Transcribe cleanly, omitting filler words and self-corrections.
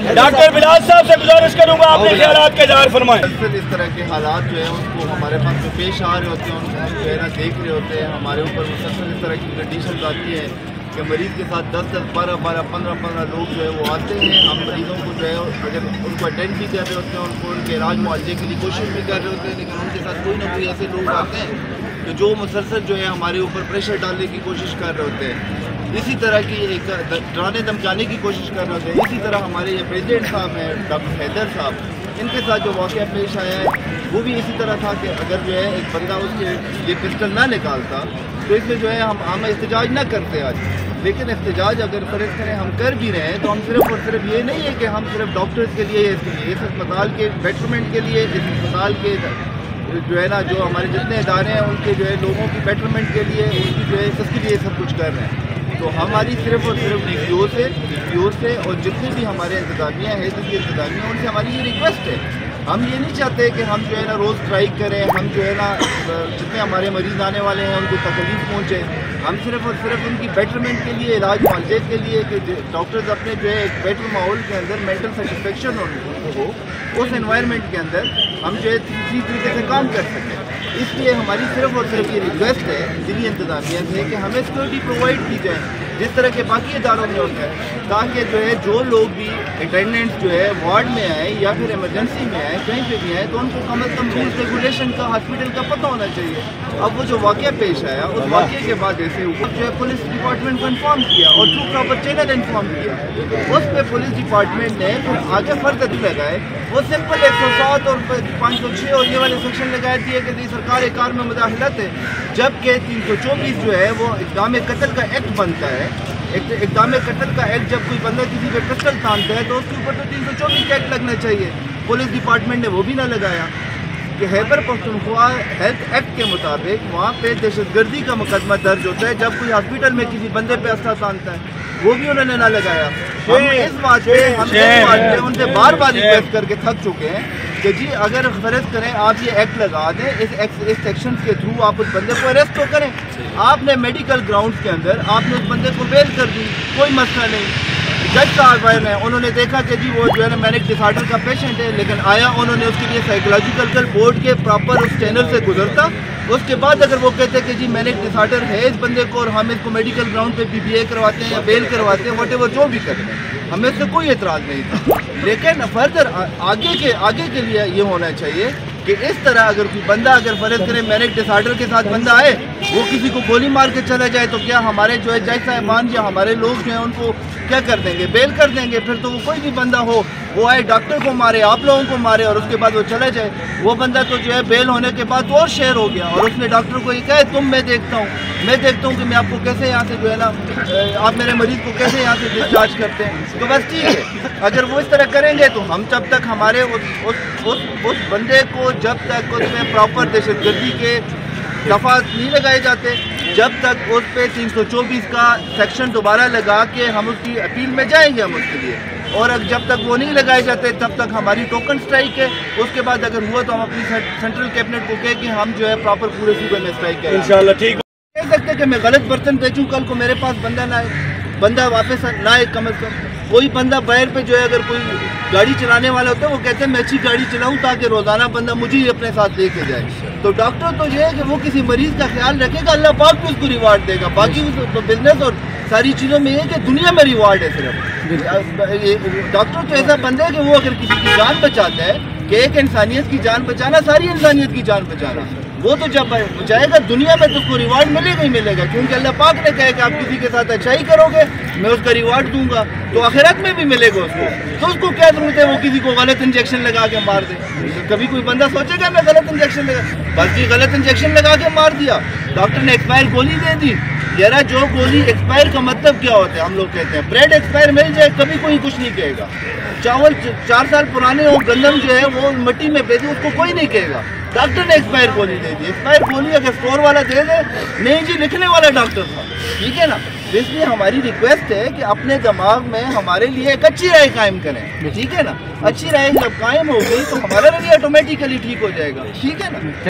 Doctor بلال صاحب سے گزارش کروں گا اپنے خیالات کا اظہار فرمائیں۔ اس طرح کے حالات جو ہیں ان کو ہمارے پاس جو پیش آ رہے ہوتے ہیں ان کو ہم جو ہے نا دیکھ رہے ہوتے ہیں، ہمارے اوپر مسلسل اس طرح کی کنڈیشنز آتی ہیں کہ مریض کے ساتھ 10-10 12-12 15-15 لوگ جو ہے وہ آتے ہیں، ہم مریضوں کو جو ہے اگر ان کو اٹینڈ بھی کر رہے ہوتے ہیں، ان کو ان کے علاج معالجے کے لیے کوشش بھی کر رہے ہوتے ہیں، لیکن ان کے ساتھ کوئی نہ کوئی ایسے لوگ آتے ہیں کہ جو مسلسل جو ہے ہمارے اوپر پریشر ڈالنے کی کوشش کر رہے ہوتے ہیں، اسی طرح کی ایک ڈرانے دھمکانے کی کوشش کر رہے ہوتے ہیں۔ اسی طرح ہمارے یہ پریزیڈنٹ صاحب ہیں ڈاکٹر حیدر صاحب، ان کے ساتھ جو واقعہ پیش آیا ہے وہ بھی اسی طرح تھا کہ اگر جو ہے ایک بندہ اس کے یہ پسٹل نہ نکالتا تو اس میں جو ہے ہم احتجاج نہ کرتے آج، لیکن احتجاج اگر فرض کریں ہم کر بھی رہے ہیں تو ہم صرف اور صرف یہ نہیں ہے کہ ہم صرف ڈاکٹرز کے لیے اس اسپتال کے بیٹرمنٹ کے لیے، اس اسپتال کے جو ہے نا جو ہمارے جتنے ادارے ہیں ان کے جو ہے لوگوں کی بیٹرمنٹ کے لیے، ان کی جو ہے اس کے لیے سب کچھ کر رہے ہیں۔ تو ہماری صرف اور صرف ڈی پی او سے اور جتنے بھی ہمارے انتظامیہ ہے جس کی انتظامیہ ان سے ہماری یہ ریکویسٹ ہے، ہم یہ نہیں چاہتے کہ ہم جو ہے نا روز اسٹرائک کریں، ہم جو ہے نا جتنے ہمارے مریض آنے والے ہیں ان کو تکلیف پہنچے، ہم صرف اور صرف ان کی بیٹرمنٹ کے لیے، علاج معالجے کے لیے کہ ڈاکٹرز اپنے جو ہے ایک بیٹر ماحول کے اندر مینٹل سیٹسفیکشن ہو، اس انوائرمنٹ کے اندر ہم جو ہے اسی طریقے سے کام کر سکیں۔ اس لیے ہماری صرف اور صرف یہ ریکویسٹ ہے ضلعی انتظامیہ سے کہ ہمیں سیکورٹی پرووائڈ کی جائے جس طرح کے باقی اداروں میں ہوتا ہے، تاکہ جو ہے جو لوگ بھی اٹینڈنٹس جو ہے وارڈ میں آئیں یا پھر ایمرجنسی میں آئیں، کہیں پہ بھی آئیں، تو ان کو کم از کم رولز ریگولیشن کا ہاسپٹل کا پتہ ہونا چاہیے۔ اب وہ جو واقعہ پیش آیا اس واقعے کے بعد ایسے جو ہے پولیس ڈپارٹمنٹ کو انفارم کیا اور تھرو پراپر چینل انفارم کیا، اس پہ پولیس ڈپارٹمنٹ نے پھر آگے فردر لگائے، وہ سمپل 107 اور 506 اور یہ والے سیکشن لگائے دیے کہ سرکار کار میں مداخلت ہے، جبکہ 324 جو ہے وہ اقدام قتل کا ایکٹ بنتا ہے۔ اقدام قتل کا ایکٹ جب کوئی بندہ کسی پہ پسٹل تھامتا ہے تو اس کے اوپر تو 324 کا ایکٹ لگنا چاہیے، پولیس ڈپارٹمنٹ نے وہ بھی نہ لگایا کہ خیبر پختونخوا ہیلتھ ایکٹ کے مطابق وہاں پہ دہشت گردی کا مقدمہ درج ہوتا ہے جب کوئی ہاسپٹل میں کسی بندے پہ اسلحہ تانتا ہے، وہ بھی انہوں نے نہ لگایا۔ ہم اس بات پہ ان سے بار بار ریکویسٹ کر کے تھک چکے ہیں کہ جی اگر فرض کریں آپ یہ ایکٹ لگا دیں، اس سیکشن کے تھرو آپ اس بندے کو اریسٹ تو کریں، آپ نے میڈیکل گراؤنڈز کے اندر آپ نے اس بندے کو بیل کر دی، کوئی مسئلہ نہیں۔ جج صاحب آئے ہیں، انہوں نے دیکھا کہ جی وہ جو ہے نا مینک ڈس آرڈر کا پیشنٹ ہے، لیکن آیا انہوں نے اس کے لیے سائیکولوجیکل بورڈ کے پراپر اس ٹرینر سے گزرتا، اس کے بعد اگر وہ کہتے کہ جی مینک ڈس آرڈر ہے اس بندے کو اور ہم اس کو میڈیکل گراؤنڈ پہ PBA کرواتے ہیں یا بیل کرواتے ہیں، واٹ ایور جو بھی کریں، ہمیں اس سے کوئی اعتراض نہیں تھا، لیکن فردر آگے کے لیے یہ ہونا چاہیے کہ اس طرح اگر کوئی بندہ اگر فرض کرے مینک ڈس آرڈر کے ساتھ بندہ آئے، وہ کسی کو گولی مار کے چلا جائے تو کیا ہمارے جو ہے جج صاحبان یا ہمارے لوگ جو ہیں ان کو کیا کر دیں گے؟ بیل کر دیں گے؟ پھر تو وہ کوئی بھی بندہ ہو وہ آئے ڈاکٹر کو مارے، آپ لوگوں کو مارے اور اس کے بعد وہ چلا جائے، وہ بندہ تو جو ہے بیل ہونے کے بعد اور شیئر ہو گیا اور اس نے ڈاکٹر کو یہ کہا میں دیکھتا ہوں کہ میں آپ کو کیسے یہاں سے جو ہے نا آپ میرے مریض کو کیسے یہاں سے ڈسچارج کرتے ہیں، تو بس ٹھیک ہے۔ اگر وہ اس طرح کریں گے تو ہم جب تک ہمارے اس بندے کو جب تک اس میں پراپر دہشت گردی کے دفعات نہیں لگائے جاتے، جب تک اس پہ 324 کا سیکشن دوبارہ لگا کے ہم اس کی اپیل میں جائیں گے ہم اس کے لیے، اور جب تک وہ نہیں لگائے جاتے تب تک ہماری ٹوکن سٹرائک ہے۔ اس کے بعد اگر ہوا تو ہم اپنی سینٹرل کیبنٹ کو کہے کہ ہم جو ہے پراپر پورے صوبے میں سٹرائک کریں انشاءاللہ۔ ٹھیک کہہ سکتے کہ میں غلط برتن بیچوں، کل کو میرے پاس بندہ نہ آئے، بندہ واپس نہ آئے، کم از کم کوئی بندہ باہر پہ جو ہے اگر کوئی گاڑی چلانے والا ہوتا ہے وہ کہتے ہیں میں اچھی گاڑی چلاؤں تاکہ روزانہ بندہ مجھے ہی اپنے ساتھ لے کے جائے، تو ڈاکٹر تو یہ ہے کہ وہ کسی مریض کا خیال رکھے گا، اللہ پاک بھی اس کو ریوارڈ دے گا۔ باقی تو بزنس اور ساری چیزوں میں یہ کہ دنیا میں ریوارڈ ہے صرف، ڈاکٹر تو ایسا بندہ ہے کہ وہ اگر کسی کی جان بچاتا ہے کہ ایک انسانیت کی جان بچانا ساری انسانیت کی جان بچانا، وہ تو جب بچائے گا دنیا میں تو اس کو ریوارڈ ملے گا ہی ملے گا، کیونکہ اللہ پاک نے کہا کہ آپ کسی کے ساتھ اچھائی کرو گے میں اس کا ریوارڈ دوں گا، تو آخرت میں بھی ملے گا اس کو، تو اس کو کیا ضرورت ہے وہ کسی کو غلط انجیکشن لگا کے مار دے؟ کبھی کوئی بندہ سوچے گا میں غلط انجیکشن لگا، بلکہ غلط انجیکشن لگا کے مار دیا، ڈاکٹر نے ایکسپائر گولی دے دی۔ یارا جو گولی ایکسپائر کا مطلب کیا ہوتا ہے؟ ہم لوگ کہتے ہیں بریڈ ایکسپائر مل جائے کبھی کوئی کچھ نہیں کہے گا، چاول 4 سال پرانے ہو، گندم جو ہے وہ مٹی میں بیچے اس کو کوئی نہیں کہے گا، ڈاکٹر نے ایکسپائر گولی دے دی۔ ایکسپائر گولی اگر اسٹور والا دے دے، نہیں جی لکھنے والا ڈاکٹر تھا، ٹھیک ہے نا، اس لیے ہماری ریکویسٹ ہے کہ اپنے دماغ میں ہمارے لیے ایک اچھی رائے قائم کریں، ٹھیک ہے نا، اچھی رائے جب قائم ہو گئی تو ہمارا رویہ آٹومیٹیکلی ٹھیک ہو جائے گا، ٹھیک ہے نا۔